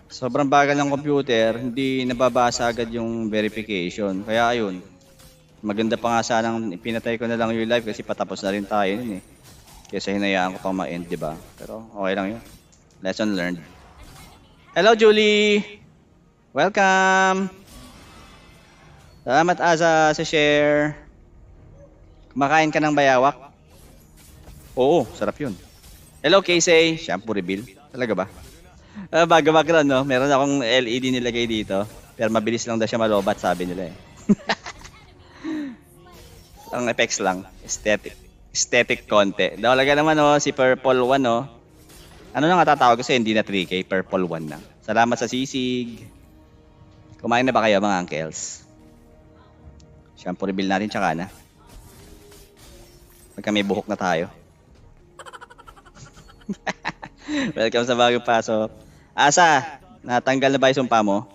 Sobrang bagal ng computer, hindi nababasa agad yung verification. Kaya ayun, maganda pa nga sanang pinatay ko na lang yung live kasi patapos na rin tayo nun eh. Kesa hinayaan ko pang ma-end, di ba? Pero okay lang yun. Lesson learned. Hello, Julie! Welcome! Salamat, Asa, sa share. Kumakain ka ng bayawak? Oo, sarap yun. Hello, Casey. Shampoo reveal. Talaga ba? Bago background, no? Meron akong LED nilagay dito. Pero mabilis lang daw siya malobat, sabi nila eh. Ang effects lang. Aesthetic. Aesthetic konti. Dalaga naman, oh, si Purple 1, oh. Ano na nga tatawag kasi hindi na 3K, Purple 1 na. Salamat sa sisig. Kumain na ba kayo, mga uncles? Shampoo reveal natin, tsaka na. Pagka may buhok na tayo. Welcome sa bagong pasok. Asa, natanggal na ba yung sumpa mo?